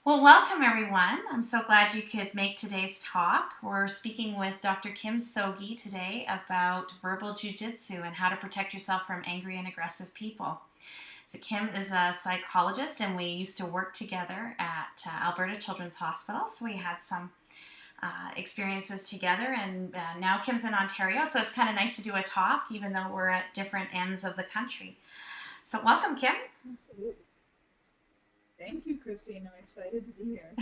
Well, welcome everyone. I'm so glad you could make today's talk. We're speaking with Dr. Kim Sogi today about verbal jujitsu and how to protect yourself from angry and aggressive people. So, Kim is a psychologist, and we used to work together at Alberta Children's Hospital. So, we had some experiences together, and now Kim's in Ontario. So, it's kind of nice to do a talk, even though we're at different ends of the country. So, welcome, Kim. Absolutely. Thank you, Christine. I'm excited to be here.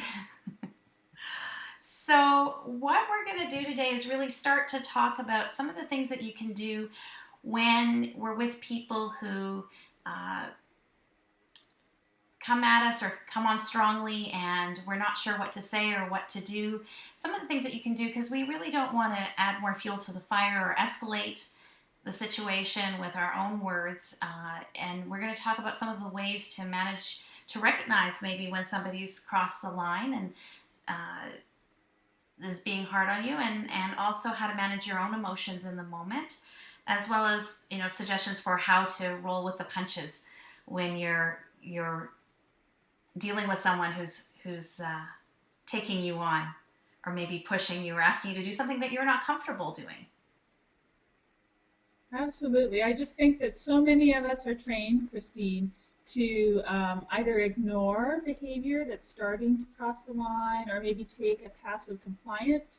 So, what we're going to do today is really start to talk about some of the things that you can do when we're with people who uh, come at us or come on strongly and we're not sure what to say or what to do. Some of the things that you can do, because we really don't want to add more fuel to the fire or escalate the situation with our own words. And we're going to talk about some of the ways to manage to recognize maybe when somebody's crossed the line and is being hard on you, and also how to manage your own emotions in the moment, as well as suggestions for how to roll with the punches when you're dealing with someone who's taking you on, or maybe pushing you or asking you to do something that you're not comfortable doing. Absolutely. I just think that so many of us are trained, Christine, to either ignore behavior that's starting to cross the line or maybe take a passive compliant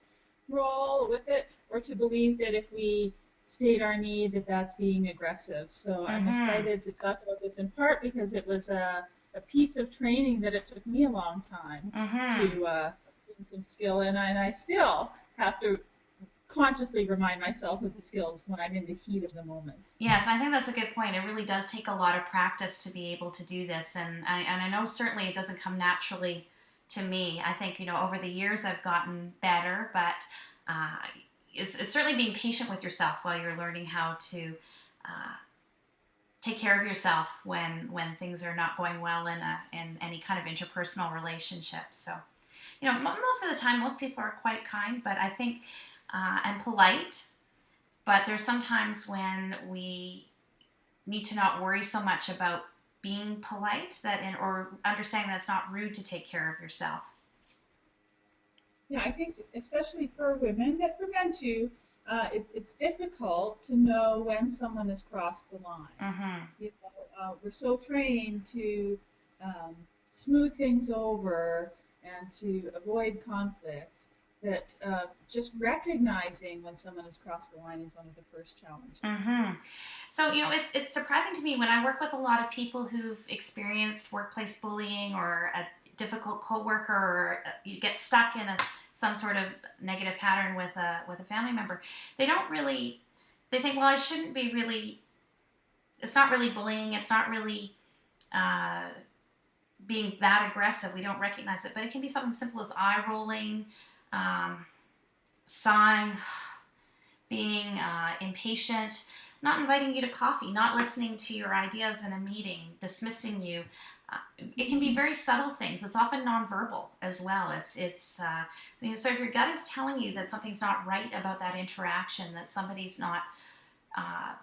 role with it, or to believe that if we state our need that that's being aggressive. So I'm Mm-hmm. excited to talk about this in part because it was a piece of training that it took me a long time Mm-hmm. to gain some skill in, and I still have to consciously remind myself of the skills when I'm in the heat of the moment. Yes, I think that's a good point. It really does take a lot of practice to be able to do this, and I know certainly it doesn't come naturally to me. I think over the years I've gotten better, but uh, it's certainly being patient with yourself while you're learning how to uh, take care of yourself when things are not going well in any kind of interpersonal relationship. So most of the time most people are quite kind, but I think and polite. But there's sometimes when we need to not worry so much about being polite or understanding that it's not rude to take care of yourself. Yeah, I think especially for women, but for men too, it's difficult to know when someone has crossed the line. Mm-hmm. We're so trained to um, smooth things over and to avoid conflict that just recognizing when someone has crossed the line is one of the first challenges. Mm-hmm. So it's surprising to me when I work with a lot of people who've experienced workplace bullying or a difficult coworker, or you get stuck in some sort of negative pattern with a family member. They don't really they think, well, I shouldn't be really. It's not really bullying. It's not really uh, being that aggressive. We don't recognize it, but it can be something simple as eye rolling, um, sighing, being impatient, not inviting you to coffee, not listening to your ideas in a meeting, dismissing you. It can be very subtle things. It's often nonverbal as well. So if your gut is telling you that something's not right about that interaction, that somebody's not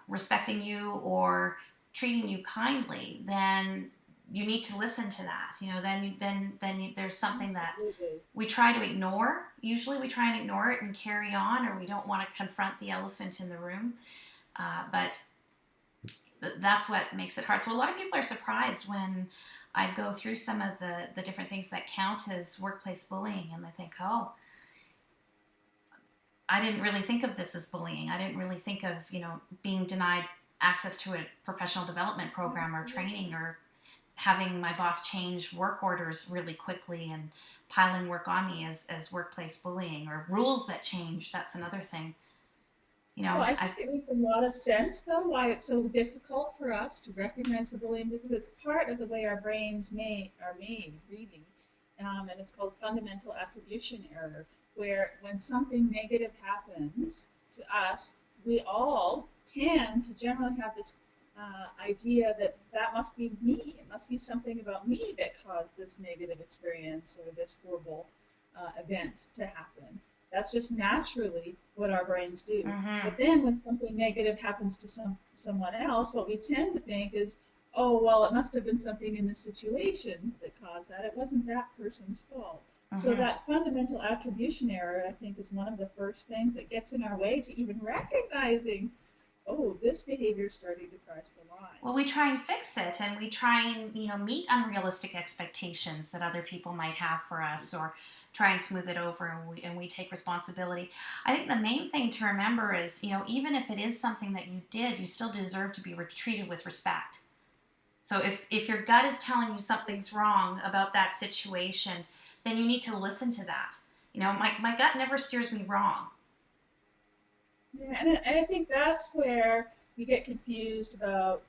respecting you or treating you kindly, then you need to listen to that. There's something that Absolutely. we try to ignore. Usually, we try and ignore it and carry on, or we don't want to confront the elephant in the room. But that's what makes it hard. So a lot of people are surprised when I go through some of the different things that count as workplace bullying, and they think, oh, I didn't really think of this as bullying. I didn't really think of, being denied access to a professional development program or training, or having my boss change work orders really quickly and piling work on me as workplace bullying, or rules that change. That's another thing. Well, I I think it makes a lot of sense, though, why it's so difficult for us to recognize the bullying because it's part of the way our brains are made, really. And it's called fundamental attribution error, where when something negative happens to us, we all tend to generally have this idea that that must be me. It must be something about me that caused this negative experience or this horrible event to happen. That's just naturally what our brains do. mm-hmm, But then when something negative happens to someone else, what we tend to think is, oh, well, it must have been something in the situation that caused that. It wasn't that person's fault. So Mm-hmm. that fundamental attribution error, I think, is one of the first things that gets in our way to even recognizing, oh, this behavior is starting to cross the line. Well, we try and fix it, and we try and meet unrealistic expectations that other people might have for us, or try and smooth it over, and we take responsibility. I think the main thing to remember is, even if it is something that you did, you still deserve to be treated with respect. So if your gut is telling you something's wrong about that situation, then you need to listen to that. My gut never steers me wrong. Yeah, and I think that's where we get confused about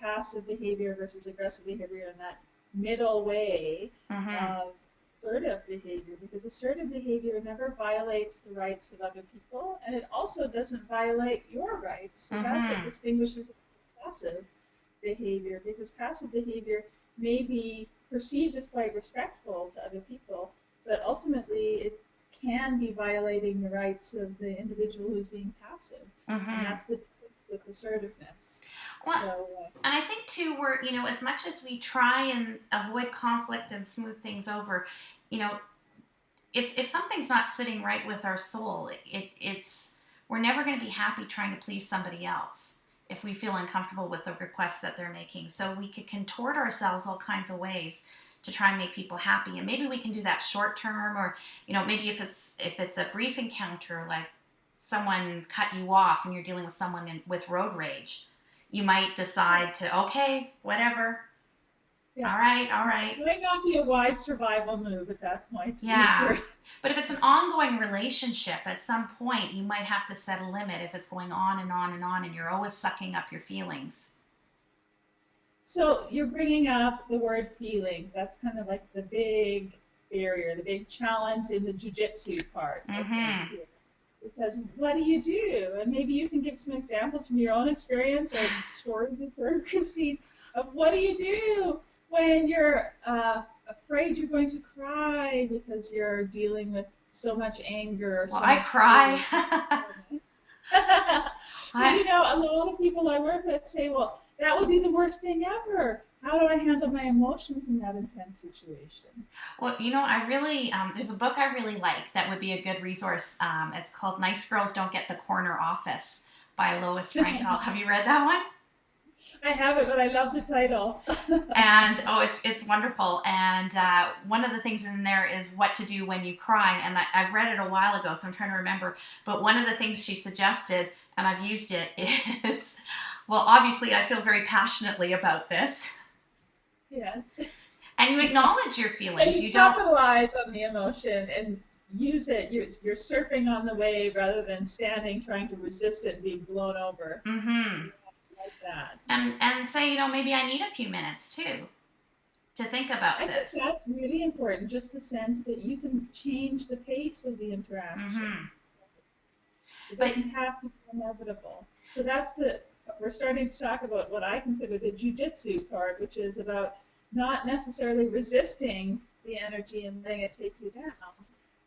passive behavior versus aggressive behavior in that middle way Mm-hmm. of assertive behavior, because assertive behavior never violates the rights of other people, and it also doesn't violate your rights. So that's what Mm-hmm. distinguishes passive behavior, because passive behavior may be perceived as quite respectful to other people, but ultimately it can be violating the rights of the individual who's being passive, and Mm-hmm. that's the difference with assertiveness. Well, So, and I think too, we're as much as we try and avoid conflict and smooth things over, you know, if something's not sitting right with our soul, it's we're never going to be happy trying to please somebody else if we feel uncomfortable with the requests that they're making. So we could contort ourselves all kinds of ways to try and make people happy, and maybe we can do that short term, or maybe if it's a brief encounter, like someone cut you off and you're dealing with someone with road rage, you might decide to, okay, whatever, yeah, all right, all right. it might not be a wise survival move at that point to be Yeah. assertive. But if it's an ongoing relationship, at some point you might have to set a limit if it's going on and on and on and you're always sucking up your feelings. So you're bringing up the word feelings. That's kind of like the big barrier, the big challenge in the jujitsu part, I think, Mm-hmm. here. Because what do you do? And maybe you can give some examples from your own experience or stories you've heard, Christine, of what do you do when you're afraid you're going to cry because you're dealing with so much anger or Well, so I much cry. feeling. But I, a lot of people I work with say, well, that would be the worst thing ever. How do I handle my emotions in that intense situation? well, I really, there's a book I really like that would be a good resource. It's called Nice Girls Don't Get the Corner Office by Lois Frankel. Have you read that one? I have it, but I love the title. And oh, it's wonderful. And one of the things in there is what to do when you cry. And I've read it a while ago, so I'm trying to remember. But one of the things she suggested, and I've used it, is, well, obviously I feel very passionately about this. Yes. And you acknowledge your And feelings. you You don't. capitalize on the emotion and use it. You're surfing on the wave rather than standing trying to resist it and being blown over Mm-hmm. like that. And say, maybe I need a few minutes too to think about I think this. that's really important, just the sense that you can change the pace of the Mm-hmm. interaction. It But doesn't have to be inevitable. So we're starting to talk about what I consider the jujitsu part, which is about not necessarily resisting the energy and letting it take you down,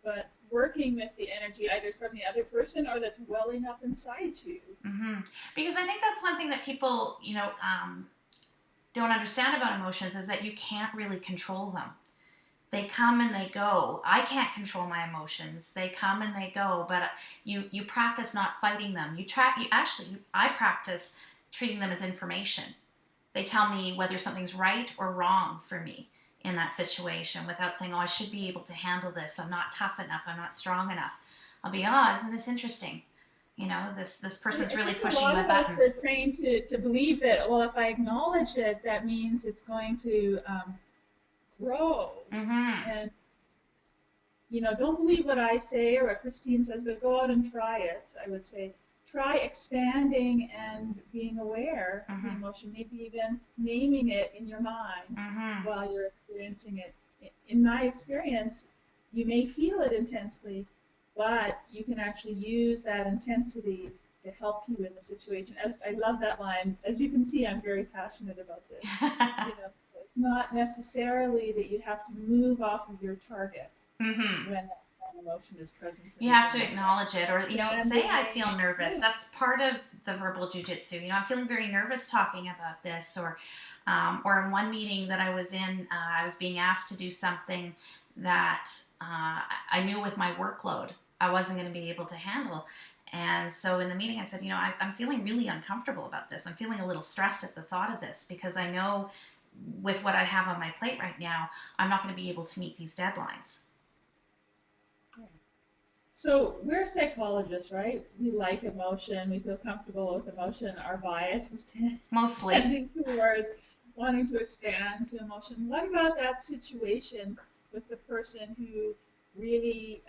but working with the energy either from the other person or that's welling up inside you. mm-hmm. Because I think that's one thing that people, don't understand about emotions is that you can't really control them. They come and they go. I can't control my emotions. They come and they go, but you practice not fighting them. I practice treating them as information. They tell me whether something's right or wrong for me in that situation without saying, "Oh, I should be able to handle this. I'm not tough enough. I'm not strong enough." I'll be, "Oh, isn't this interesting? This person's I really think a pushing lot my of us are buttons." trained to believe that, well, if I acknowledge it, that means it's going to grow. Mm-hmm. And don't believe what I say or what Christine says, but go out and try it. I would say try expanding and being aware of the Mm-hmm. emotion, maybe even naming it in your mind Mm-hmm. while you're experiencing it. In my experience, you may feel it intensely, but you can actually use that intensity to help you in the situation. As I love that line. As you can see, I'm very passionate about this. It's not necessarily that you have to move off of your target Mm-hmm. when that strong emotion is present in You the have to brain. So acknowledge it, or say I expanding feel nervous. yeah. That's part of the verbal jujitsu. I'm feeling very nervous talking about this, or Or in one meeting that I was in, I was being asked to do something that I knew with my workload I wasn't going to be able to handle. And so in the meeting, I said, I'm feeling really uncomfortable about this. I'm feeling a little stressed at the thought of this because I know with what I have on my plate right now, I'm not going to be able to meet these deadlines. So we're psychologists, right? We like emotion. We feel comfortable with emotion. Our bias is Mostly. tending towards wanting to expand to emotion. What about that situation with the person who really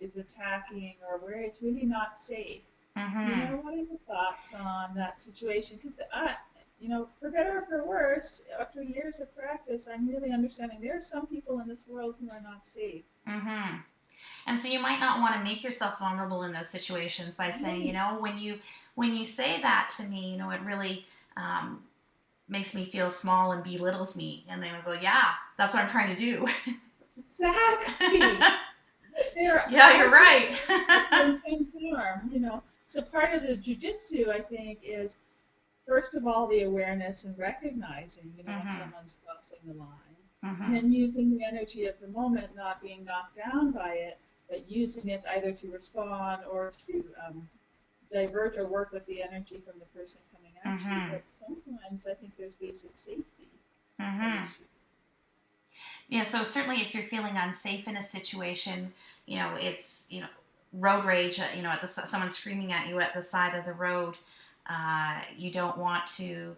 is attacking or where it's really not safe? Mm-hmm. What are your thoughts on that situation? Because for better or for worse, after years of practice, I'm really understanding there are some people in this world who are not safe. Mm-hmm. And so you might not want to make yourself vulnerable in those situations by saying, Right. when you say that to me, it really makes me feel small and belittles me. And they would go, yeah, that's what I'm trying to do. Exactly. There Yeah, are you're right. people who intend harm. So part of the jujitsu, I think, is first of all the awareness and recognizing, when Mm-hmm. someone's crossing the line, and Mm-hmm. then using the energy of the moment, not being knocked down by it, but using it either to respond or to divert or work with the energy from the person coming at you. Mm-hmm. But sometimes I think there's basic safety at Mm-hmm. issue. Yeah, so certainly if you're feeling unsafe in a situation, it's, road rage, at someone screaming at you at the side of the road, you don't want to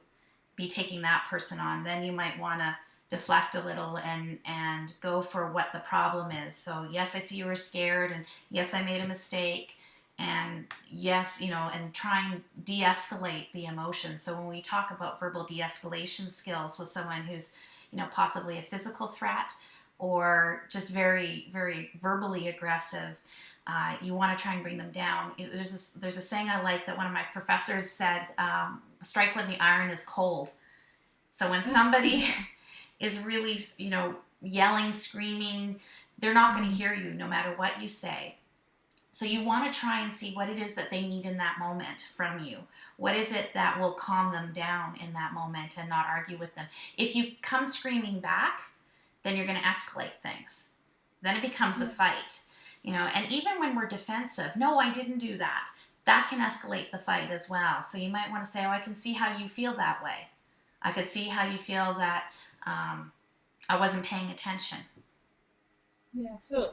be taking that person on. Then you might want to deflect a little and go for what the problem is. So yes, I see you were scared, and yes, I made a mistake, and yes, and try and de-escalate the emotion. So when we talk about verbal de-escalation skills with someone who's possibly a physical threat or just very very verbally aggressive, you want to try and bring them down. There's a saying I like that one of my professors said, strike when the iron is cold. So when somebody is really, yelling, screaming, they're not going to hear you no matter what you say. So you want to try and see what it is that they need in that moment from you. What is it that will calm them down in that moment and not argue with them? If you come screaming back, then you're going to escalate things. Then it becomes a Yeah. fight. And even when we're defensive, no, I didn't do that. That can escalate the fight as well. So you might want to say, oh, I can see how you feel that way. I could see how you feel that I wasn't paying attention. Yeah, so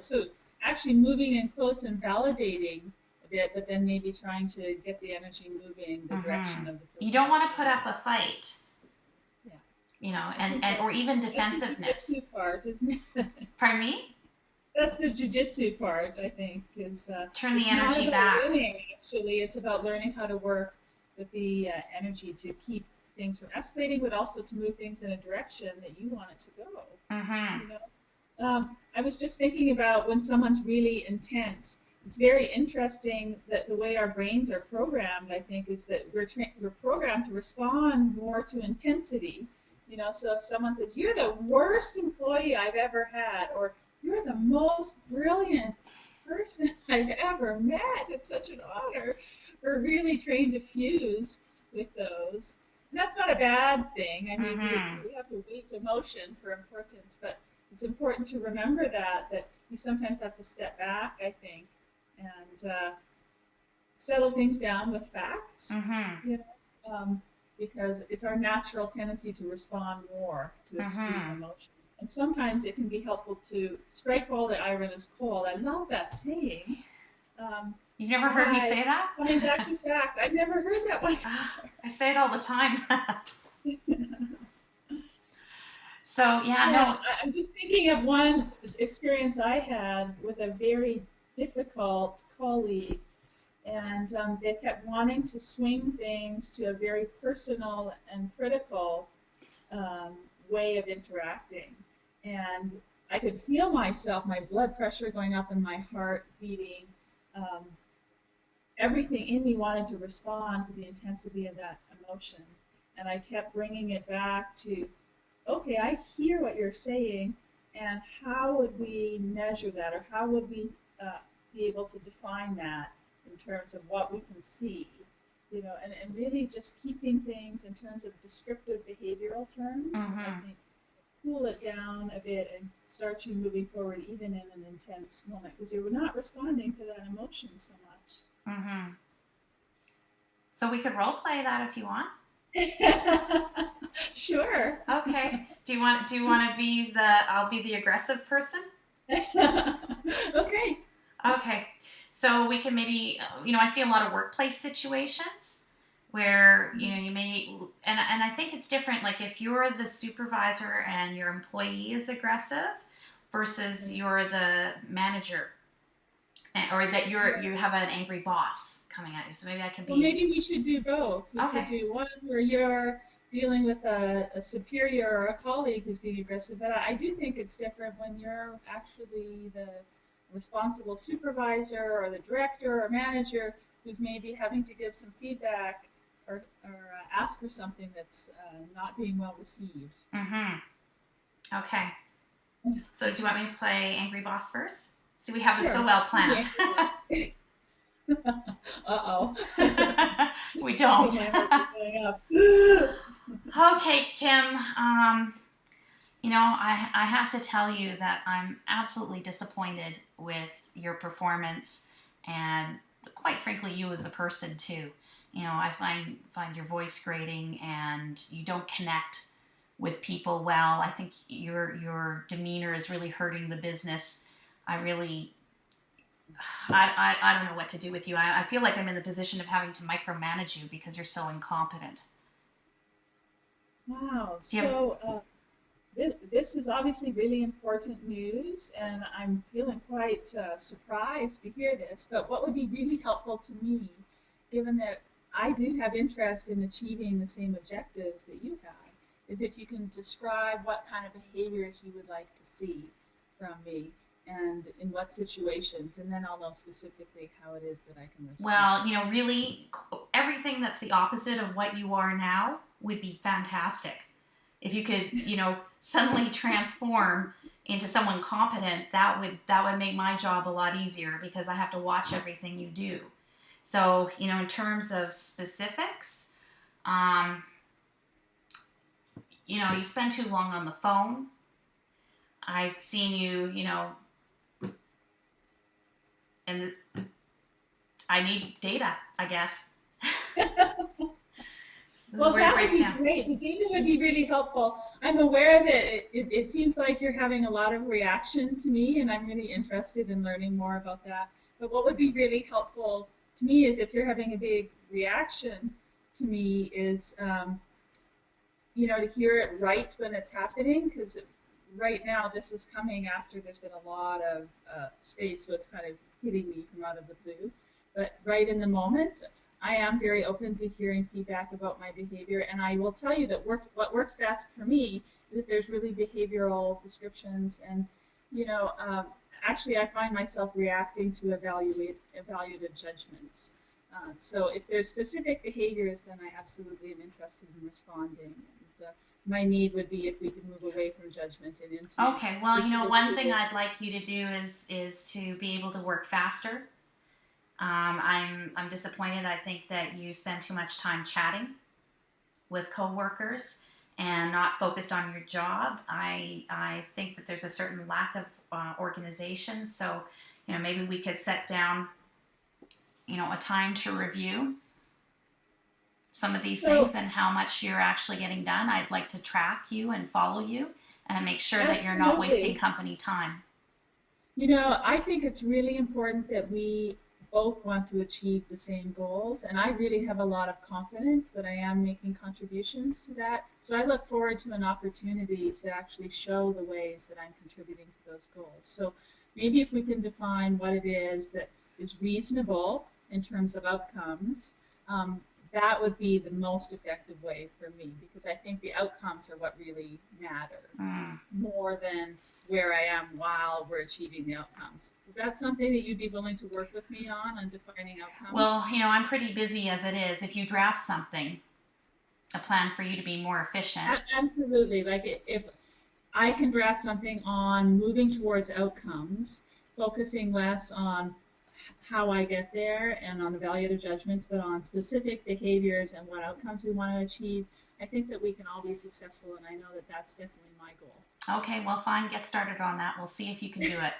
actually moving in close and validating a bit, but then maybe trying to get the energy moving the Mm-hmm. direction of the You person don't want to coming put up at a fight, you. Yeah, I and, think or even that's the defensiveness. jujitsu part, isn't it? Pardon me? That's the jujitsu part, I think, is Turn the it's not energy about back. winning, actually. It's about learning how to work with the energy to keep things from escalating, but also to move things in a direction that you want it to go. Mm-hmm. You know, I was just thinking about when someone's really intense. It's very interesting that the way our brains are programmed, I think, is that we're programmed to respond more to intensity. So if someone says, "You're the worst employee I've ever had," or "You're the most brilliant person I've ever met," it's such an honor. We're really trained to fuse with those. And that's not a bad thing. I mean, Mm-hmm. we have to weight emotion for importance, but it's important to remember that you sometimes have to step back, I think, and settle things down with facts, Mm-hmm. you know, because it's our natural tendency to respond more to extreme Mm-hmm. emotion. And sometimes it can be helpful to strike while the iron is cold. I love that saying. Um, You've never heard me why? say that? Coming back to facts, I've never heard that one I say it all the time. before. So yeah, Yeah, no. I'm just thinking of one experience I had with a very difficult colleague, and they kept wanting to swing things to a very personal and critical um, way of interacting. And I could feel myself, my blood pressure going up and my heart beating. Um, Everything in me wanted to respond to the intensity of that emotion. And I kept bringing it back to, okay, I hear what you're saying, and how would we measure that, or how would we be able to define that in terms of what we can see? and really just keeping things in terms of descriptive behavioral terms, I Mm-hmm. think cool it down a bit and start you moving forward even in an intense moment because you're not responding to that emotion so Mm-hmm. So we could role play that if you want. much. Sure. Okay. Do you want to be the I'll be the aggressive person? Okay. Okay. So we can maybe I see a lot of workplace situations where you may and I think it's different like if you're the supervisor and your employee is aggressive versus Right. you're the manager or that you have an angry boss coming at you. So maybe I can Well, be maybe we should do both. We could okay. do one where you're dealing with a superior or a colleague who's being aggressive, but I do think it's different when you're actually the responsible supervisor or the director or manager who's maybe having to give some feedback or ask for something that's not being well received. Mm-hmm. Okay. So do you want me to play Angry Boss first? See, we have this so Sure. well Be the planned. angry boss. Uh-oh. We I feel don't. my heart going up. Okay, Kim. I have to tell you that I'm absolutely disappointed with your performance and quite frankly you as a person too. I find your voice grating and you don't connect with people well. I think your demeanor is really hurting the business. I really I don't know what to do with you. I feel like I'm in the position of having to micromanage you because you're so incompetent. Wow. Do you have So this is obviously really important news, and I'm feeling quite surprised to hear this. But what would be really helpful to me, given that I do have interest in achieving the same objectives that you have, is if you can describe what kind of behaviors you would like to see from me and in what situations, and then I'll know specifically how it is that I can respond. Well, really, everything that's the opposite of what you are now would be fantastic. If you could, suddenly transform into someone competent, that would make my job a lot easier because I have to watch everything you do. So, in terms of specifics, um, you spend too long on the phone. I've seen you, and I need data, I guess. This is Well, where it that would breaks be down. great. The data would be really helpful. I'm aware that it seems like you're having a lot of reaction to me, and I'm really interested in learning more about that. But what would be really helpful to me is if you're having a big reaction to me is, to hear it right when it's happening, because right now this is coming after there's been a lot of space, so it's kind of hitting me from out of the blue. But right in the moment, I am very open to hearing feedback about my behavior, and I will tell you that what works best for me is if there's really behavioral descriptions, and you know, um, actually, I find myself reacting to evaluative judgments. So if there's specific behaviors, then I absolutely am interested in responding. And my need would be if we could move away from judgment and into Okay, well, specific one thing behavior. I'd like you to do is to be able to work faster. I'm disappointed. I think that you spend too much time chatting with coworkers and not focused on your job. I think that there's a certain lack of organization. So, maybe we could set down, a time to review some of these things So and how much you're actually getting done. I'd like to track you and follow you and make sure that you're not wasting absolutely. company time. I think it's really important that we both want to achieve the same goals, and I really have a lot of confidence that I am making contributions to that. So I look forward to an opportunity to actually show the ways that I'm contributing to those goals. So maybe if we can define what it is that is reasonable in terms of outcomes, um, that would be the most effective way for me because I think the outcomes are what really matter Mm. more than where I am while we're achieving the outcomes. Is that something that you'd be willing to work with me on defining outcomes? Well, I'm pretty busy as it is. If you draft something, a plan for you to be more efficient. Absolutely. Like if I can draft something on moving towards outcomes, focusing less on how I get there and on evaluative judgments, but on specific behaviors and what outcomes we want to achieve, I think that we can all be successful, and I know that that's definitely my goal. Okay, well, fine. Get started on that. We'll see if you can do it.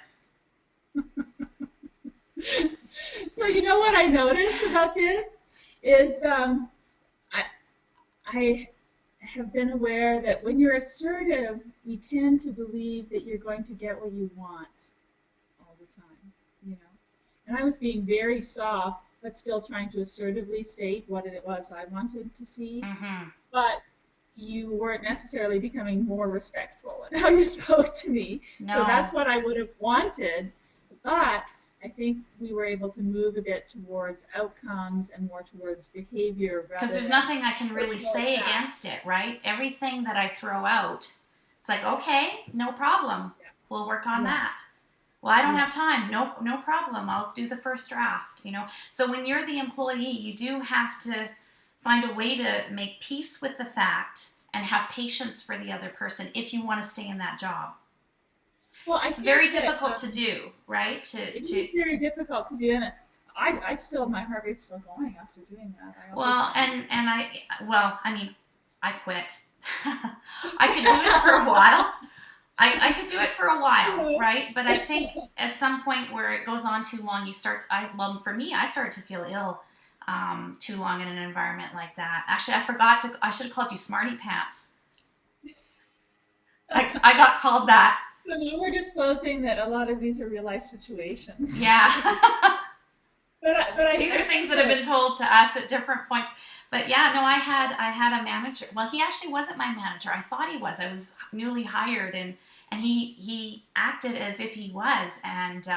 So you know what I noticed about this is I, I have been aware that when you're assertive, we tend to believe that you're going to get what you want all the time, you know. And I was being very soft, but still trying to assertively state what it was I wanted to see. Mm-hmm. But you weren't necessarily becoming more respectful in how you spoke to me. No. So that's what I would have wanted. But I think we were able to move a bit towards outcomes and more towards behavior. Because there's nothing I can really say against it, right? Everything that I throw out, it's like, okay, no problem. Yeah. We'll work on that. Well, I don't have time. No problem. I'll do the first draft, you know. So when you're the employee, you do have to find a way to make peace with the fact and have patience for the other person if you want to stay in that job. Well, it's very difficult to do, right? It is very difficult to do, and I still, my heart rate's still going after doing that. I quit. I could do it for a while. I could do it for a while, right? But I think at some point where it goes on too long, for me, I started to feel ill too long in an environment like that. Actually, I should have called you Smarty Pants. I got called that. So now we're disclosing that a lot of these are real life situations. Yeah. but these are things that have been told to us at different points. But yeah, no, I had a manager. Well, he actually wasn't my manager. I thought he was. I was newly hired, and he acted as if he was, and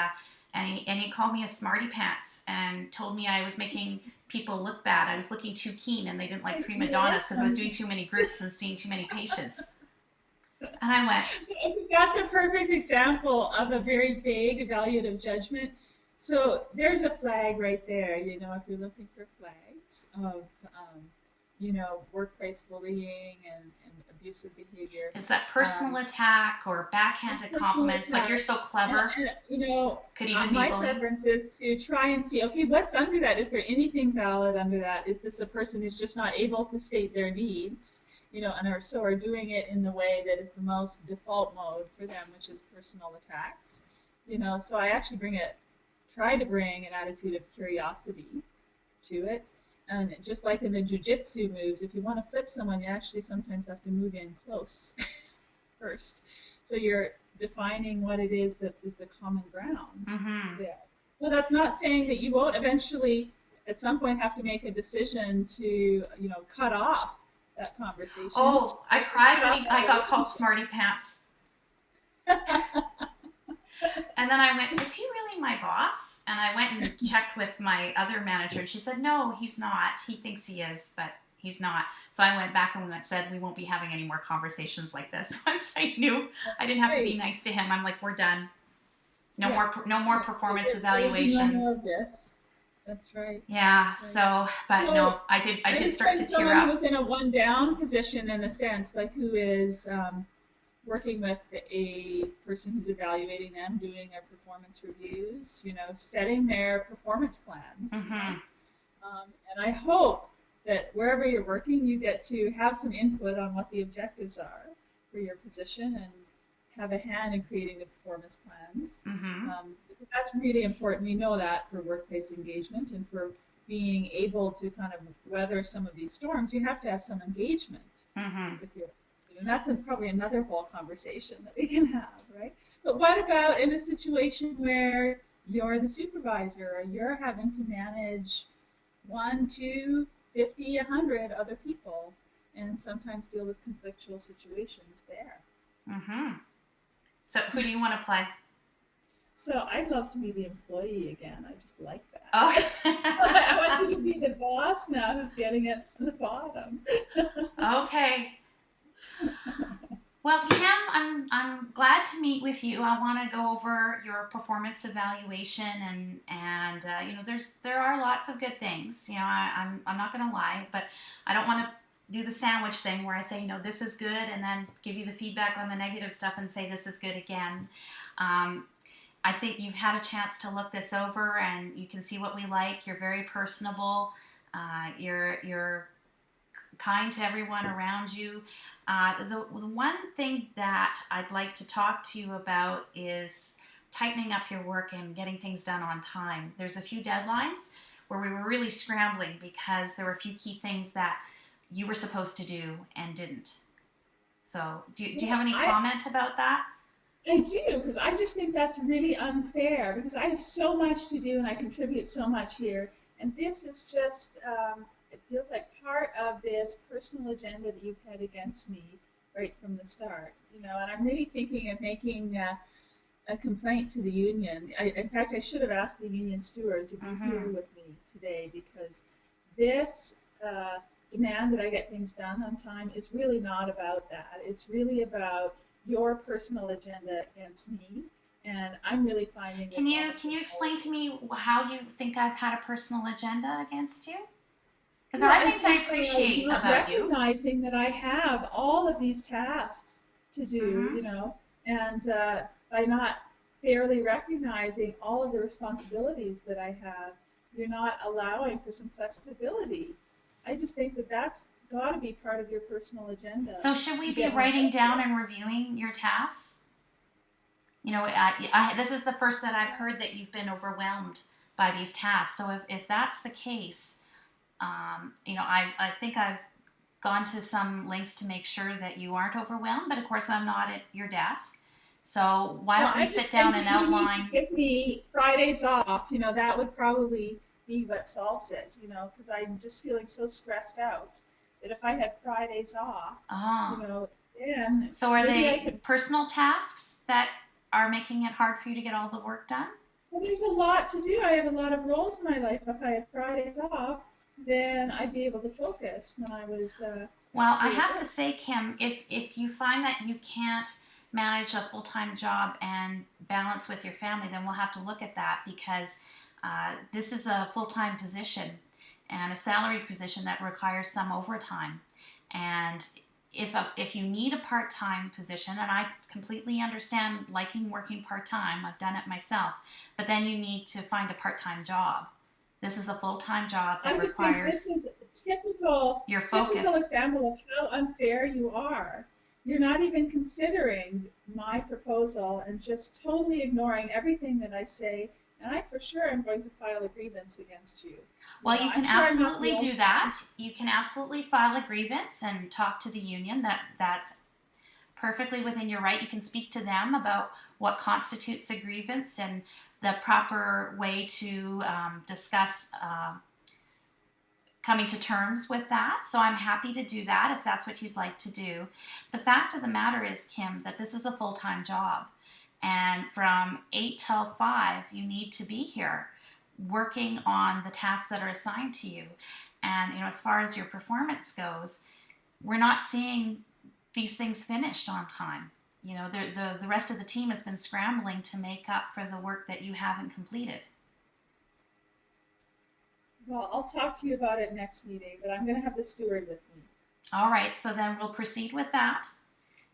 he called me a smarty pants and told me I was making people look bad. I was looking too keen, and they didn't like prima donnas because I was doing too many groups and seeing too many patients. And I went, I think that's a perfect example of a very vague evaluative judgment. So there's a flag right there, you know, if you're looking for flags of, workplace bullying and abusive behavior. Is that personal attack or backhanded compliments? Like, you're so clever. And, could even my be bullying. preference is to try and see, okay, what's under that? Is there anything valid under that? Is this a person who's just not able to state their needs? And are doing it in the way that is the most default mode for them, which is personal attacks. So I actually try to bring an attitude of curiosity to it. And just like in the Jujutsu moves, if you want to flip someone, you actually sometimes have to move in close first. So you're defining what it is that is the common ground. Mm-hmm. Yeah. Well, that's not saying that you won't eventually, at some point, have to make a decision to, cut off that conversation. Oh, I cried when I got called smarty pants. And then I went, is he really my boss? And I went and checked with my other manager, and she said, no, he's not. He thinks he is, but he's not. So I went back and said, we won't be having any more conversations like this. Once I knew I didn't have to be nice to him, I'm like, we're done. No more performance evaluations. No more of this. That's right. Yeah. Right. So, but no, I did start to tear someone up. who was in a one-down position, in a sense, like who is working with a person who's evaluating them, doing their performance reviews, setting their performance plans. Mm-hmm. And I hope that wherever you're working, you get to have some input on what the objectives are for your position and have a hand in creating the performance plans. Mm-hmm. That's really important. We know that for workplace engagement and for being able to kind of weather some of these storms, you have to have some engagement with your. And that's probably another whole conversation that we can have, right? But what about in a situation where you're the supervisor or you're having to manage 1, 2, 50, 100 other people and sometimes deal with conflictual situations there? Mm-hmm. So who do you want to play? So I'd love to be the employee again. I just like that. Oh. I want you to be the boss now who's getting it from the bottom. Okay. Well, Kim, I'm glad to meet with you. I want to go over your performance evaluation and there are lots of good things. I'm not going to lie, but I don't want to do the sandwich thing where I say, this is good, and then give you the feedback on the negative stuff and say this is good again. I think you've had a chance to look this over, and you can see what we like. You're very personable. You're kind to everyone around you. The one thing that I'd like to talk to you about is tightening up your work and getting things done on time. There's a few deadlines where we were really scrambling because there were a few key things that you were supposed to do and didn't. So do you have any comment about that? I do, because I just think that's really unfair, because I have so much to do and I contribute so much here. And this is just, it feels like part of this personal agenda that you've had against me right from the start. And I'm really thinking of making a complaint to the union. In fact, I should have asked the union steward to be here with me today, because this demand that I get things done on time is really not about that. It's really about your personal agenda against me, and I'm really finding this. Can you explain to me how you think I've had a personal agenda against you? Because there are things I appreciate about you. Recognizing that I have all of these tasks to do, and by not fairly recognizing all of the responsibilities that I have, you're not allowing for some flexibility. I just think that that's got to be part of your personal agenda. So should we be writing down and reviewing your tasks? This is the first that I've heard that you've been overwhelmed by these tasks. So if that's the case, I think I've gone to some lengths to make sure that you aren't overwhelmed, but of course I'm not at your desk. So why don't we sit down and outline? Give me Fridays off, that would probably be what solves it, because I'm just feeling so stressed out that if I had Fridays off, then... So are they personal tasks that are making it hard for you to get all the work done? Well, there's a lot to do. I have a lot of roles in my life. If I had Fridays off, then I'd be able to focus when I was... Well, I have to say, Kim, if you find that you can't manage a full-time job and balance with your family, then we'll have to look at that, because this is a full-time position and a salaried position that requires some overtime. And if you need a part-time position, and I completely understand liking working part-time, I've done it myself, but then you need to find a part-time job. This is a full-time job that requires this is a typical example of how unfair you are. You're not even considering my proposal and just totally ignoring everything that I say. And I for sure am going to file a grievance against you. Well, you can absolutely do that. You can absolutely file a grievance and talk to the union. That's perfectly within your right. You can speak to them about what constitutes a grievance and the proper way to discuss coming to terms with that. So I'm happy to do that if that's what you'd like to do. The fact of the matter is, Kim, that this is a full-time job. And from 8 till 5, you need to be here working on the tasks that are assigned to you. And, as far as your performance goes, we're not seeing these things finished on time. The rest of the team has been scrambling to make up for the work that you haven't completed. Well, I'll talk to you about it next meeting, but I'm going to have the steward with me. All right, so then we'll proceed with that.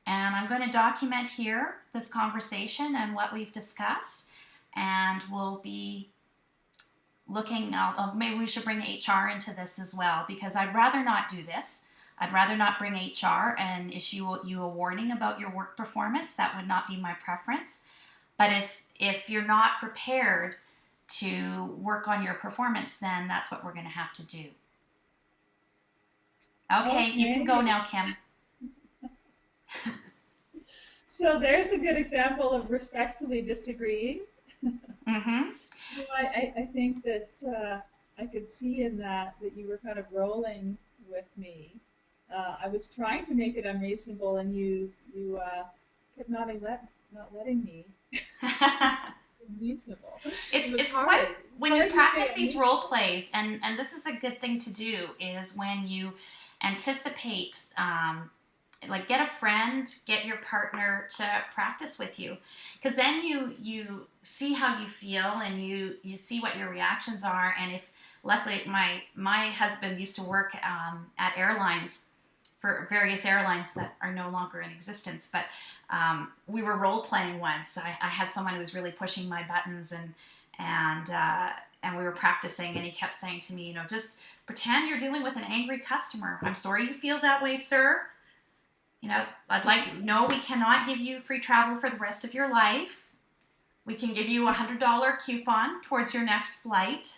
And I'm going to document here this conversation and what we've discussed. And we'll be looking, maybe we should bring HR into this as well, because I'd rather not do this. I'd rather not bring HR and issue you a warning about your work performance. That would not be my preference. But if you're not prepared to work on your performance, then that's what we're going to have to do. Okay, you can go now, Kim. So there's a good example of respectfully disagreeing. Mm-hmm. I think that I could see in that you were kind of rolling with me. I was trying to make it unreasonable, and you kept not letting me. Reasonable. It's quite when you practice these role plays, and this is a good thing to do, is when you anticipate. Like get a friend, get your partner to practice with you, because then you see how you feel and you see what your reactions are. And if luckily my husband used to work at airlines for various airlines that are no longer in existence. But we were role playing once. I had someone who was really pushing my buttons, and we were practicing, and he kept saying to me, just pretend you're dealing with an angry customer. I'm sorry you feel that way, sir. No, we cannot give you free travel for the rest of your life. We can give you a $100 coupon towards your next flight.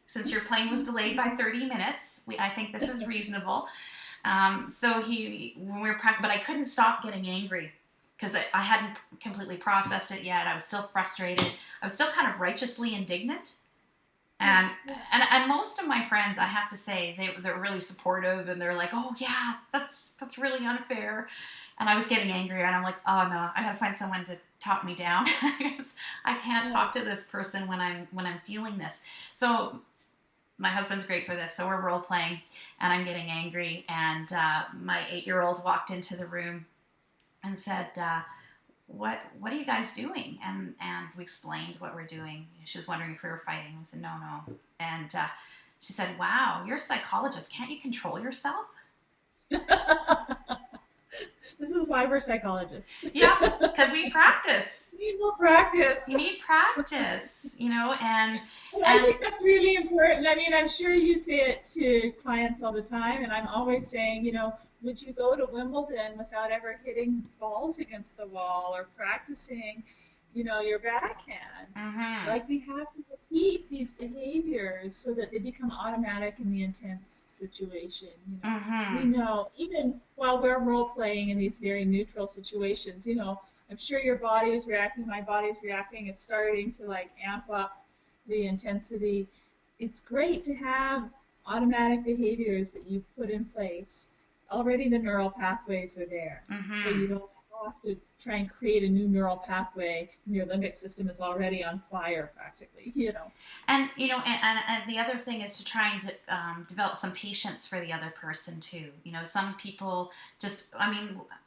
Since your plane was delayed by 30 minutes, I think this is reasonable. But I couldn't stop getting angry because I hadn't completely processed it yet. I was still frustrated. I was still kind of righteously indignant. And most of my friends, I have to say, they're really supportive, and they're like, oh yeah, that's really unfair. And I was getting angrier, and I'm like, oh no, I gotta find someone to talk me down because I can't talk to this person when I'm feeling this. So my husband's great for this. So we're role playing, and I'm getting angry, and my 8-year-old walked into the room and said, what are you guys doing? And we explained what we're doing. She was wondering if we were fighting. We said, no. And she said, wow, you're a psychologist. Can't you control yourself? This is why we're psychologists. Yeah, because we practice. You need more practice. You need practice, and I think that's really important. I mean, I'm sure you say it to clients all the time, and I'm always saying, would you go to Wimbledon without ever hitting balls against the wall or practicing, your backhand? Mm-hmm. Like, we have to repeat these behaviors so that they become automatic in the intense situation. Mm-hmm. We know, even while we're role playing in these very neutral situations, I'm sure your body is reacting, my body is reacting. It's starting to amp up the intensity. It's great to have automatic behaviors that you put in place. Already the neural pathways are there. Mm-hmm. So you don't have to try and create a new neural pathway, and your limbic system is already on fire practically, And, and the other thing is to try and develop some patience for the other person too. Some people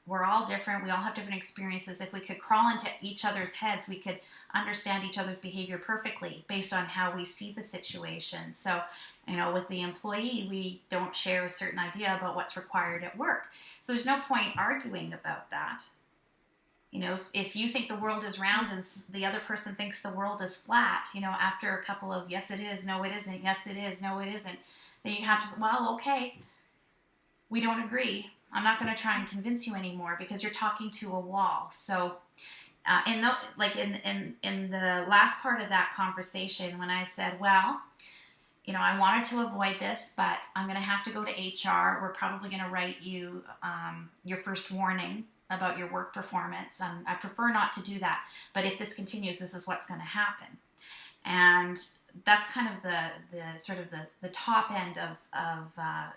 we're all different. We all have different experiences. If we could crawl into each other's heads, we could understand each other's behavior perfectly based on how we see the situation. So, with the employee, we don't share a certain idea about what's required at work. So there's no point arguing about that. If you think the world is round and the other person thinks the world is flat, after a couple of yes it is, no it isn't, yes it is, no it isn't, then you have to, well, okay, we don't agree. I'm not going to try and convince you anymore because you're talking to a wall. So in the last part of that conversation, when I said, well, I wanted to avoid this, but I'm going to have to go to HR. We're probably going to write you your first warning about your work performance. I prefer not to do that, but if this continues, this is what's going to happen. And that's kind of the sort of the top end of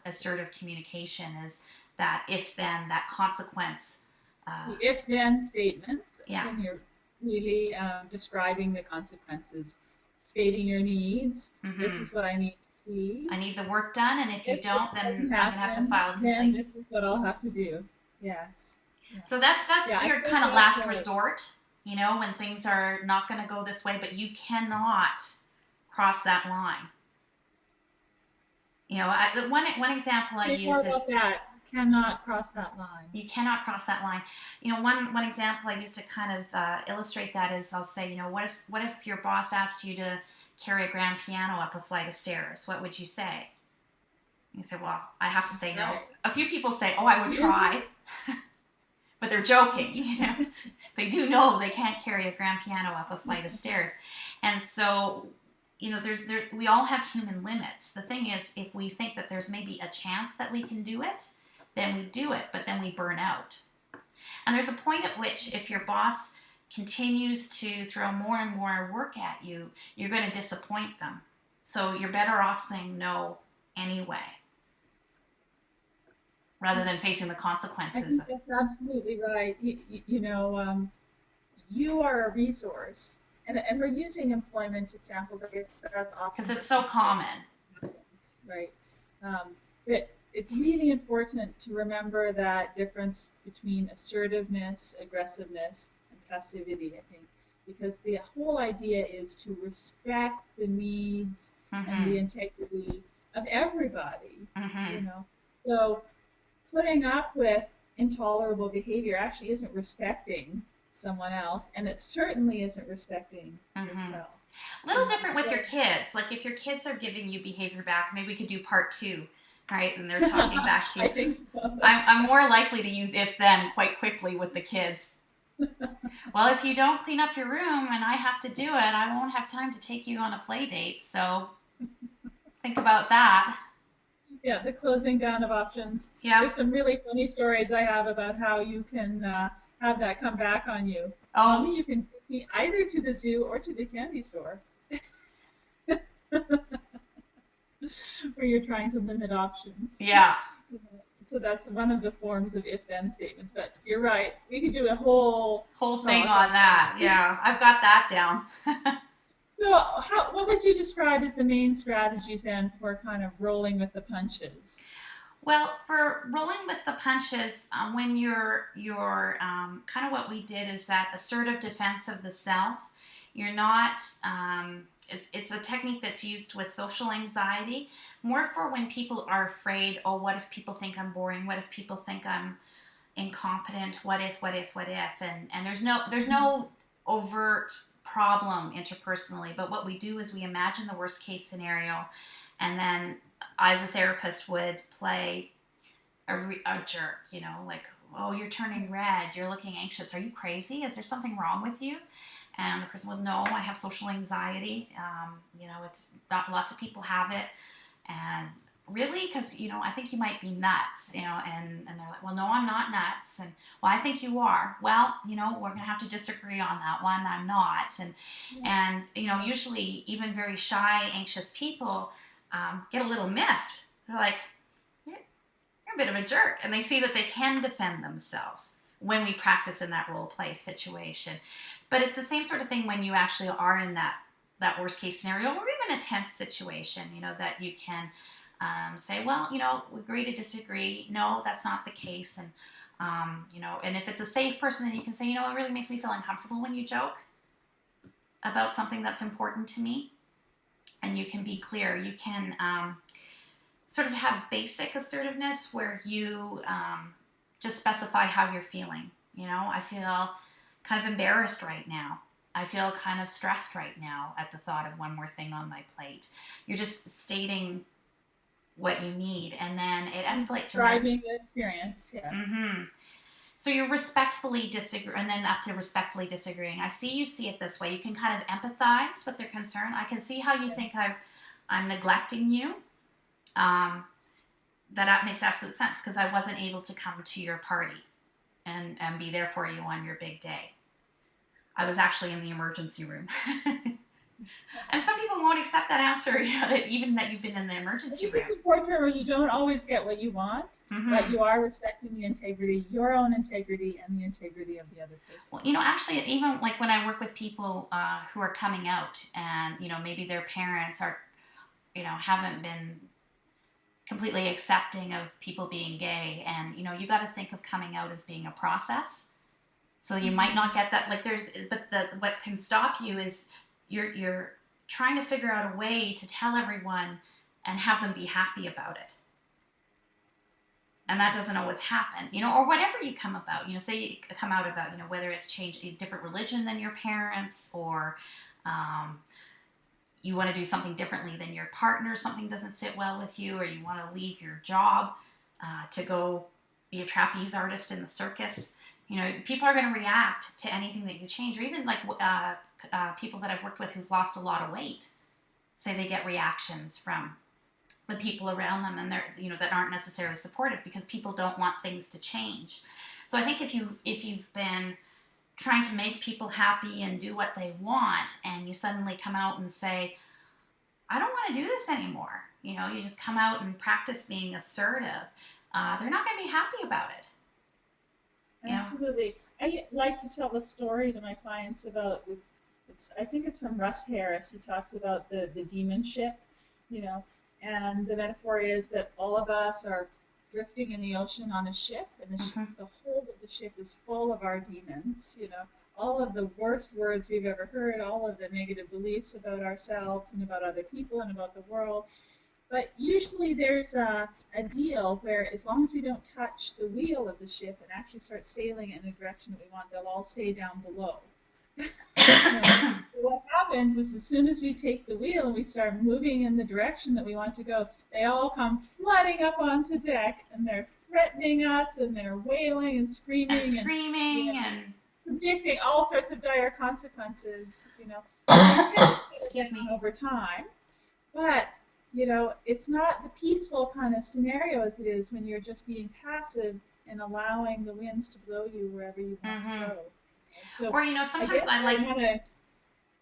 assertive communication, is that if-then, that consequence. The if-then statements, Yeah. when you're really describing the consequences, stating your needs. Mm-hmm. This is what I need to see. I need the work done, and if you don't, then I'm going to have to file a Then complaint. this is what I'll have to do. Yes. Yeah. So that's your kind of last resort, when things are not going to go this way, but you cannot cross that line. One example I use more is about that. Cannot cross that line. You cannot cross that line. One example I use to kind of illustrate that is, I'll say, what if your boss asked you to carry a grand piano up a flight of stairs? What would you say? You say, well, I have to say no. A few people say, oh, I would try. But they're joking. They do know they can't carry a grand piano up a flight of stairs. And so, we all have human limits. The thing is, if we think that there's maybe a chance that we can do it, then we do it, but then we burn out. And there's a point at which, if your boss continues to throw more and more work at you, you're going to disappoint them. So you're better off saying no anyway, rather than facing the consequences. I think that's absolutely right. You are a resource. And we're using employment examples, I guess, that's often because it's so common. Right. But it's really important to remember that difference between assertiveness, aggressiveness, and passivity, I think, because the whole idea is to respect the needs and the integrity of everybody. So putting up with intolerable behavior actually isn't respecting someone else, and it certainly isn't respecting Mm-hmm. yourself. A little different with So your kids. Like if your kids are giving you behavior back, maybe we could do part two, right? And they're talking back to I you. think so. I'm more likely to use if then quite quickly with the kids. Well, if you don't clean up your room and I have to do it, I won't have time to take you on a play date. So think about that. Yeah, the closing down of options. Yep. There's some really funny stories I have about how you can have that come back on you. Oh, Mommy, you can take me either to the zoo or to the candy store, where you're trying to limit options. yeah. So that's one of the forms of if-then statements. But you're right. We could do a whole Whole thing talk on on that. that. Yeah. I've got that down. So, what would you describe as the main strategies then for kind of rolling with the punches? Well, for rolling with the punches, when you're kind of what we did is that assertive defense of the self. You're not. It's a technique that's used with social anxiety, more for when people are afraid. Oh, what if people think I'm boring? What if people think I'm incompetent? What if? What if? What if? And there's no overt problem interpersonally. But what we do is we imagine the worst case scenario, and then I, as a therapist, would play a jerk, like, oh, you're turning red, you're looking anxious, are you crazy? Is there something wrong with you? And the person would, no, I have social anxiety. It's not, lots of people have it. And really, because, I think you might be nuts, and they're like, well, no, I'm not nuts. And, well, I think you are. Well, we're going to have to disagree on that one. I'm not. And usually even very shy, anxious people get a little miffed. They're like, you're a bit of a jerk. And they see that they can defend themselves when we practice in that role play situation. But it's the same sort of thing when you actually are in that worst case scenario, or even a tense situation, that you can say, well, we agree to disagree. No, that's not the case. And, and if it's a safe person, then you can say, it really makes me feel uncomfortable when you joke about something that's important to me. And you can be clear. You can sort of have basic assertiveness where you just specify how you're feeling. I feel kind of embarrassed right now. I feel kind of stressed right now at the thought of one more thing on my plate. You're just stating what you need, and then it escalates from there. Describing the experience, yes. Mm-hmm. So you're respectfully disagree, and then up to respectfully disagreeing. I see you see it this way. You can kind of empathize with their concern. I can see how you think I'm neglecting you. That makes absolute sense because I wasn't able to come to your party and be there for you on your big day. I was actually in the emergency room. And some people won't accept that answer, even that you've been in the emergency room. It's important to remember you don't always get what you want, but you are respecting the integrity, your own integrity, and the integrity of the other person. Well, actually, even like when I work with people who are coming out, and maybe their parents are, haven't been completely accepting of people being gay, and you got to think of coming out as being a process. So you might not get that. What can stop you is you're trying to figure out a way to tell everyone and have them be happy about it. And that doesn't always happen, or whatever you come about, say you come out about, whether it's change a different religion than your parents, or you want to do something differently than your partner, something doesn't sit well with you, or you want to leave your job to go be a trapeze artist in the circus. People are going to react to anything that you change, or even like people that I've worked with who've lost a lot of weight, say they get reactions from the people around them, and they're that aren't necessarily supportive because people don't want things to change. So I think if you've been trying to make people happy and do what they want, and you suddenly come out and say, I don't want to do this anymore, you just come out and practice being assertive, they're not going to be happy about it. Absolutely. I like to tell the story to my clients about, I think it's from Russ Harris. He talks about the demon ship, and the metaphor is that all of us are drifting in the ocean on a ship, and the hold of the ship is full of our demons, all of the worst words we've ever heard, all of the negative beliefs about ourselves and about other people and about the world. But usually there's a deal where as long as we don't touch the wheel of the ship and actually start sailing in the direction that we want, they'll all stay down below. You know, what happens is as soon as we take the wheel and we start moving in the direction that we want to go, they all come flooding up onto deck and they're threatening us and they're wailing and And screaming and you screaming know, and predicting all sorts of dire consequences. You know, and they tend to excuse get me. over time, but you know, it's not the peaceful kind of scenario as it is when you're just being passive and allowing the winds to blow you wherever you want to Hmm. go. So Or I sometimes guess I I like. want to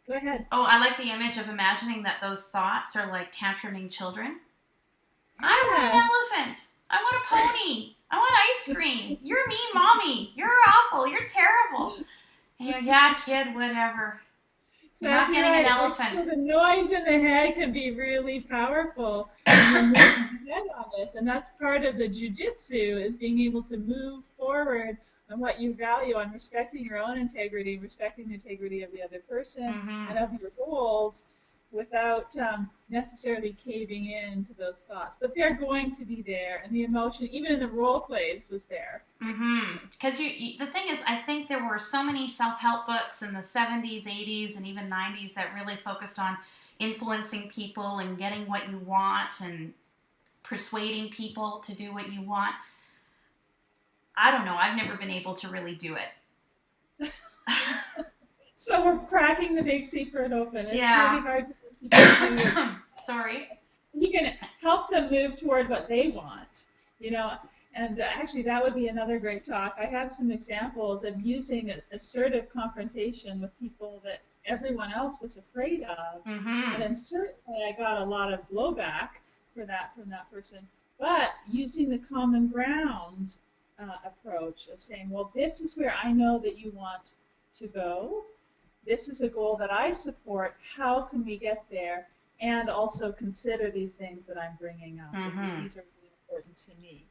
go ahead. Oh, I like the image of imagining that those thoughts are like tantruming children. I want Yes. an elephant. I want a pony. I want ice cream. You're mean, mommy. You're awful. You're terrible. And yeah, kid, whatever. You're not Exactly getting an right. So elephant. the noise in the head can be really powerful when you're moving ahead on this, and that's part of the jujitsu is being able to move forward on what you value, on respecting your own integrity, respecting the integrity of the other person, Hmm. and of your goals, without necessarily caving in to those thoughts. But they're going to be there, and the emotion, even in the role plays, was there. Because the thing is, I think there were so many self-help books in the 70s, 80s, and even 90s that really focused on influencing people and getting what you want and persuading people to do what you want. I don't know. I've never been able to really do it. So we're cracking the big secret open. It's really Yeah. hard to get people to do it. Sorry. You can help them move toward what they want, you know. And actually, that would be another great talk. I have some examples of using assertive confrontation with people that everyone else was afraid of. And Mm-hmm. then certainly I got a lot of blowback for that from that person. But using the common ground approach of saying, well, this is where I know that you want to go. This is a goal that I support. How can we get there? And also consider these things that I'm bringing up because Mm-hmm. these are really important to me.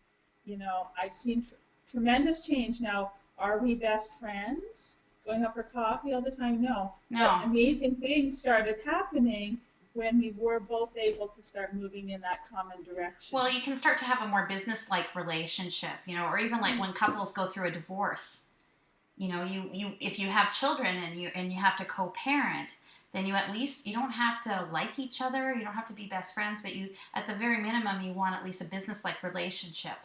You know, I've seen tremendous change now. Are we best friends? Going out for coffee all the time? No. But No. amazing things started happening when we were both able to start moving in that common direction. Well, you can start to have a more business-like relationship, or even like when couples go through a divorce. You if you have children and you have to co-parent, then you don't have to like each other, you don't have to be best friends, but you at the very minimum you want at least a business-like relationship.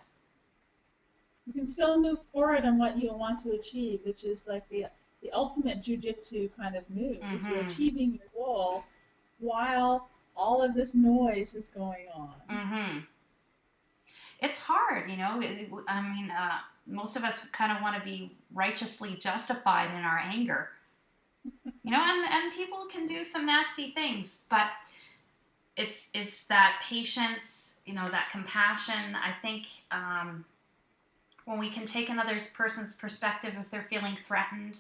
You can still move forward on what you want to achieve, which is like the ultimate jujitsu kind of move, is you're Mm-hmm. achieving your goal while all of this noise is going on. Mm-hmm. It's hard. I mean, most of us kind of want to be righteously justified in our anger. And people can do some nasty things, but it's that patience, that compassion. I think when we can take another person's perspective, if they're feeling threatened,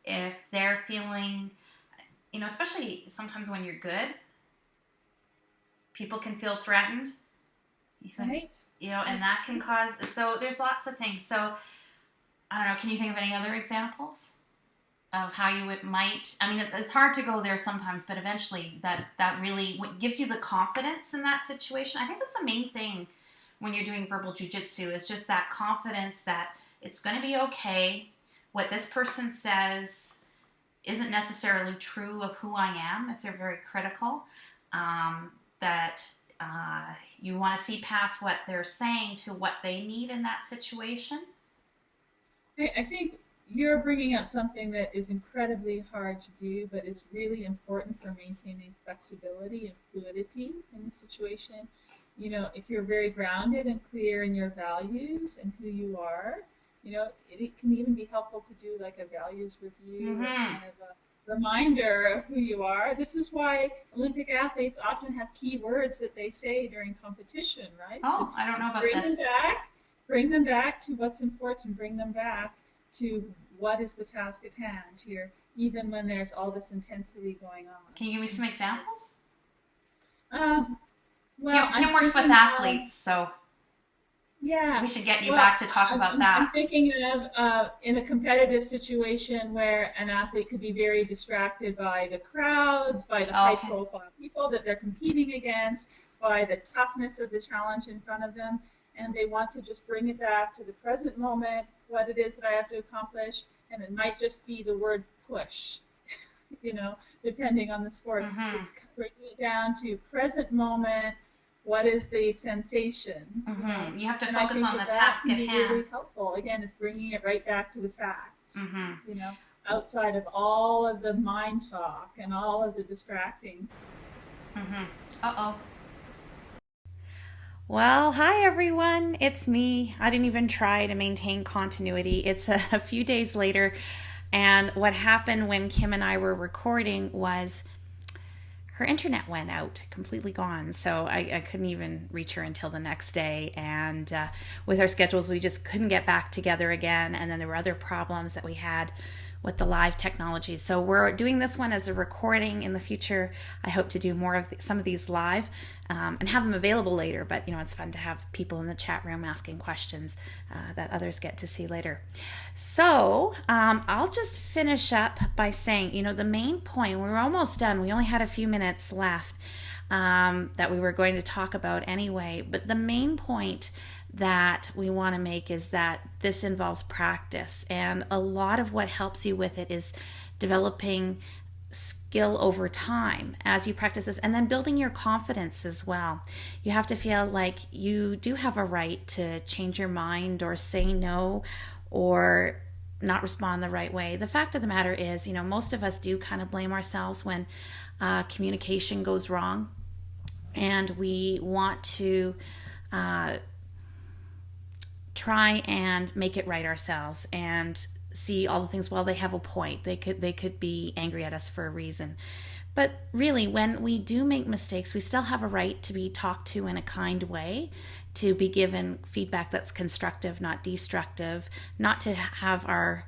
if they're feeling, especially sometimes when you're good, people can feel threatened. You think, Right? and that can cause. So there's lots of things. So I don't know. Can you think of any other examples of how you might? I mean, it's hard to go there sometimes, but eventually, that really gives you the confidence in that situation. I think that's the main thing when you're doing verbal jujitsu is just that confidence that it's going to be okay. What this person says isn't necessarily true of who I am if they're very critical. That you want to see past what they're saying to what they need in that situation. I think you're bringing up something that is incredibly hard to do, but is really important for maintaining flexibility and fluidity in the situation. You know, if you're very grounded and clear in your values and who you are, you know, it can even be helpful to do like a values review or Mm-hmm. kind of a reminder of who you are. This is why Olympic athletes often have key words that they say during competition, right? To Oh, I don't know just about this. bring them back to what's important, bring them back to what is the task at hand here, even when there's all this intensity going on. Can you give me some examples? Um, well, Kim I'm works with thinking of, athletes, so yeah, we should get you well, back to talk about I'm that. thinking of in a competitive situation where an athlete could be very distracted by the crowds, by the Oh, high okay. profile people that they're competing against, by the toughness of the challenge in front of them, and they want to just bring it back to the present moment, what it is that I have to accomplish, and it might just be the word push, depending on the sport. Mm-hmm. It's bringing it down to present moment, what is the sensation? Mm-hmm. You have to And focus on the that task can at be hand. really helpful. Again, it's bringing it right back to the facts, Mm-hmm. outside of all of the mind talk and all of the distracting. Mm-hmm. Uh-oh. Well, hi everyone. It's me. I didn't even try to maintain continuity. It's a few days later, and what happened when Kim and I were recording was her internet went out, completely gone. So I couldn't even reach her until the next day. And with our schedules, we just couldn't get back together again. And then there were other problems that we had with the live technology. So we're doing this one as a recording. In the future, I hope to do more of some of these live and have them available later. But it's fun to have people in the chat room asking questions that others get to see later. So I'll just finish up by saying, the main point, we were almost done. We only had a few minutes left that we were going to talk about anyway. But the main point that we want to make is that this involves practice, and a lot of what helps you with it is developing skill over time as you practice this, and then building your confidence as well. You have to feel like you do have a right to change your mind or say no or not respond the right way. The fact of the matter is, most of us do kind of blame ourselves when communication goes wrong, and we want to try and make it right ourselves and see all the things. Well, they have a point. They could be angry at us for a reason. But really, when we do make mistakes, we still have a right to be talked to in a kind way, to be given feedback that's constructive, not destructive, not to have our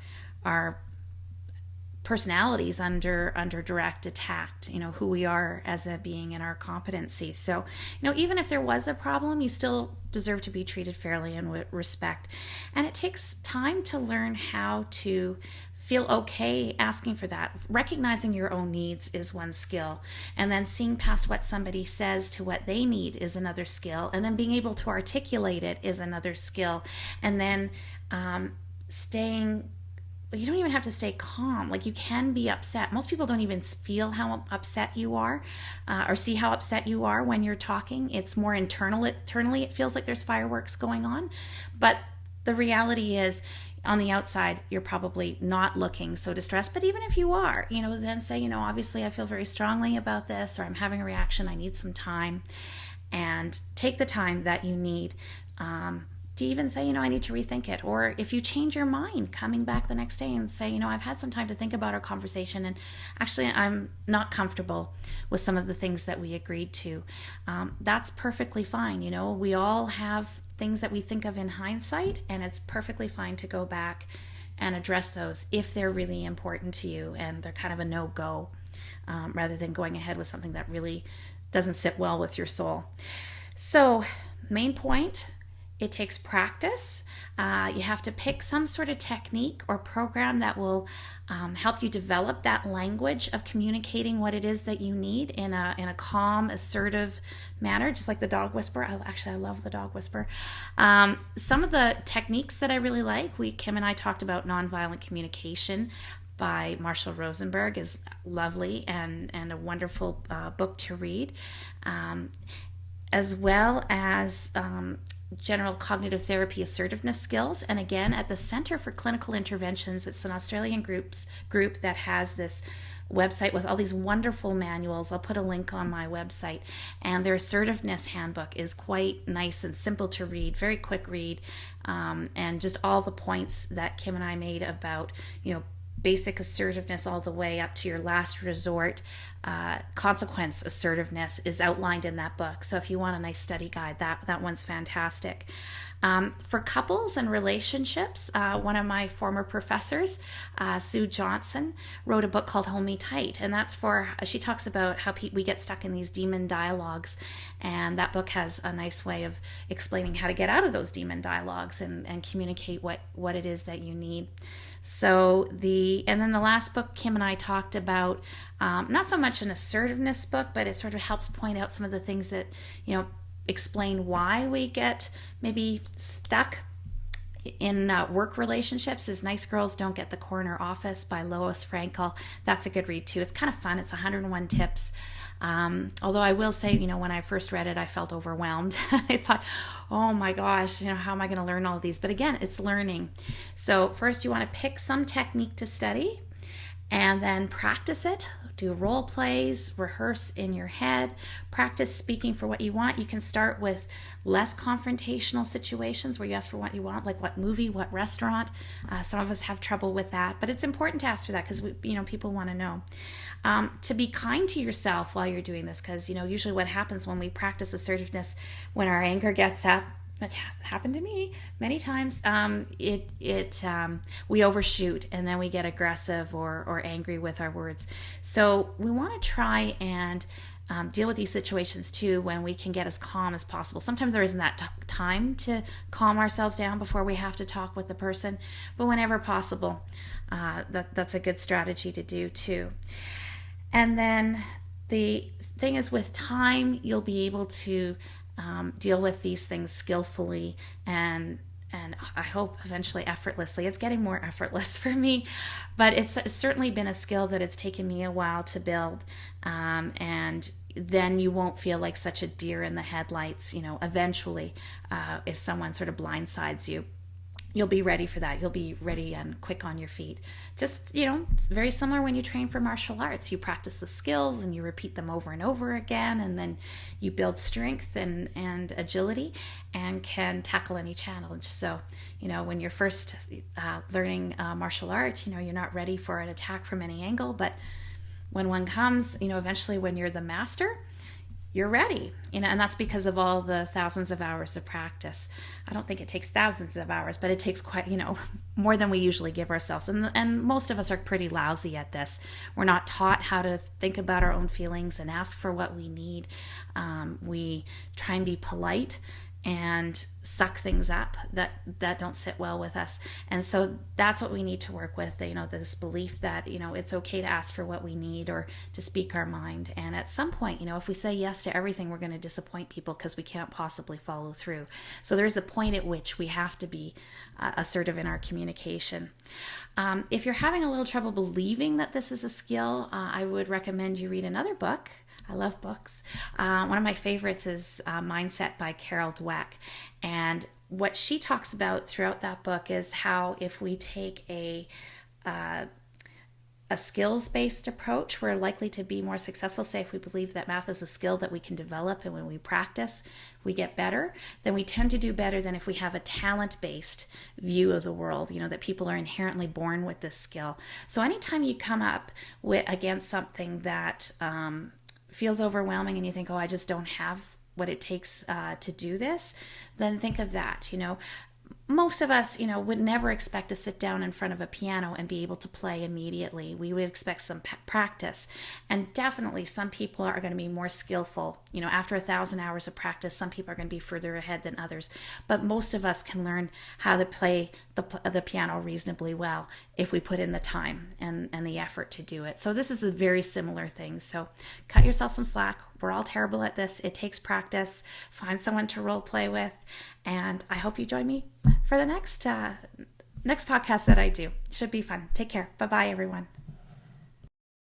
personalities under direct attack, who we are as a being and our competency. So, even if there was a problem, you still deserve to be treated fairly and with respect. And it takes time to learn how to feel okay asking for that. Recognizing your own needs is one skill, and then seeing past what somebody says to what they need is another skill, and then being able to articulate it is another skill, and then you don't even have to stay calm. Like, you can be upset. Most people don't even feel how upset you are or see how upset you are when you're talking. It's more internally it feels like there's fireworks going on. But the reality is, on the outside, you're probably not looking so distressed. But even if you are, then say, obviously I feel very strongly about this, or I'm having a reaction, I need some time. And take the time that you need to even say, I need to rethink it. Or if you change your mind, coming back the next day and say, I've had some time to think about our conversation, and actually I'm not comfortable with some of the things that we agreed to. That's perfectly fine. We all have things that we think of in hindsight, and it's perfectly fine to go back and address those if they're really important to you and they're kind of a no-go, rather than going ahead with something that really doesn't sit well with your soul. So, main point, it takes practice. You have to pick some sort of technique or program that will help you develop that language of communicating what it is that you need in a calm, assertive manner, just like the dog whisper. I love the dog whisper. Some of the techniques that I really like, Kim and I talked about Nonviolent Communication by Marshall Rosenberg, is lovely and a wonderful book to read, as well as general cognitive therapy assertiveness skills. And again, at the Center for Clinical Interventions, it's an Australian group that has this website with all these wonderful manuals. I'll put a link on my website. And their Assertiveness Handbook is quite nice and simple to read, very quick read, and just all the points that Kim and I made about, basic assertiveness all the way up to your last resort consequence assertiveness is outlined in that book. So if you want a nice study guide, that one's fantastic. For couples and relationships, one of my former professors, Sue Johnson, wrote a book called Hold Me Tight, and that's she talks about how we get stuck in these demon dialogues, and that book has a nice way of explaining how to get out of those demon dialogues and communicate what it is that you need. So and then the last book Kim and I talked about Not so much an assertiveness book, but it sort of helps point out some of the things that, explain why we get maybe stuck in work relationships. Is Nice Girls Don't Get the Corner Office by Lois Frankel. That's a good read too. It's kind of fun. It's 101 tips. Although I will say, when I first read it, I felt overwhelmed. I thought, oh my gosh, how am I going to learn all of these? But again, it's learning. So first you want to pick some technique to study and then practice it. Do role plays, rehearse in your head, practice speaking for what you want. You can start with less confrontational situations where you ask for what you want, like what movie, what restaurant. Some of us have trouble with that, but it's important to ask for that because people want to know. To be kind to yourself while you're doing this, because usually what happens when we practice assertiveness, when our anger gets up, which happened to me many times, we overshoot and then we get aggressive or angry with our words. So we want to try and deal with these situations too when we can get as calm as possible. Sometimes there isn't that time to calm ourselves down before we have to talk with the person, but whenever possible, that's a good strategy to do too. And then the thing is, with time, you'll be able to deal with these things skillfully and I hope eventually effortlessly. It's getting more effortless for me, but it's certainly been a skill that it's taken me a while to build, and then you won't feel like such a deer in the headlights, eventually, if someone sort of blindsides you. You'll be ready for that. You'll be ready and quick on your feet. Just, it's very similar when you train for martial arts. You practice the skills and you repeat them over and over again, and then you build strength and agility and can tackle any challenge. So, when you're first learning martial art, you're not ready for an attack from any angle, but when one comes, eventually when you're the master, you're ready, and that's because of all the thousands of hours of practice. I don't think it takes thousands of hours, but it takes quite, more than we usually give ourselves. And most of us are pretty lousy at this. We're not taught how to think about our own feelings and ask for what we need. We try and be polite and suck things up that don't sit well with us. And so that's what we need to work with, this belief that, it's okay to ask for what we need or to speak our mind. And at some point, if we say yes to everything, we're going to disappoint people because we can't possibly follow through. So there's a point at which we have to be assertive in our communication. If you're having a little trouble believing that this is a skill, I would recommend you read another book. I love books. One of my favorites is Mindset by Carol Dweck. And what she talks about throughout that book is how if we take a skills-based approach, we're likely to be more successful. Say if we believe that math is a skill that we can develop, and when we practice, we get better, then we tend to do better than if we have a talent-based view of the world, that people are inherently born with this skill. So anytime you come up against something that feels overwhelming and you think, oh, I just don't have what it takes to do this, then think of that. Most of us, would never expect to sit down in front of a piano and be able to play immediately. We would expect some practice. And definitely some people are going to be more skillful. After 1,000 hours of practice, some people are going to be further ahead than others. But most of us can learn how to play the piano reasonably well if we put in the time and the effort to do it. So this is a very similar thing. So cut yourself some slack. We're all terrible at this. It takes practice. Find someone to role play with. And I hope you join me for the next podcast that I do. Should be fun. Take care. Bye-bye, everyone.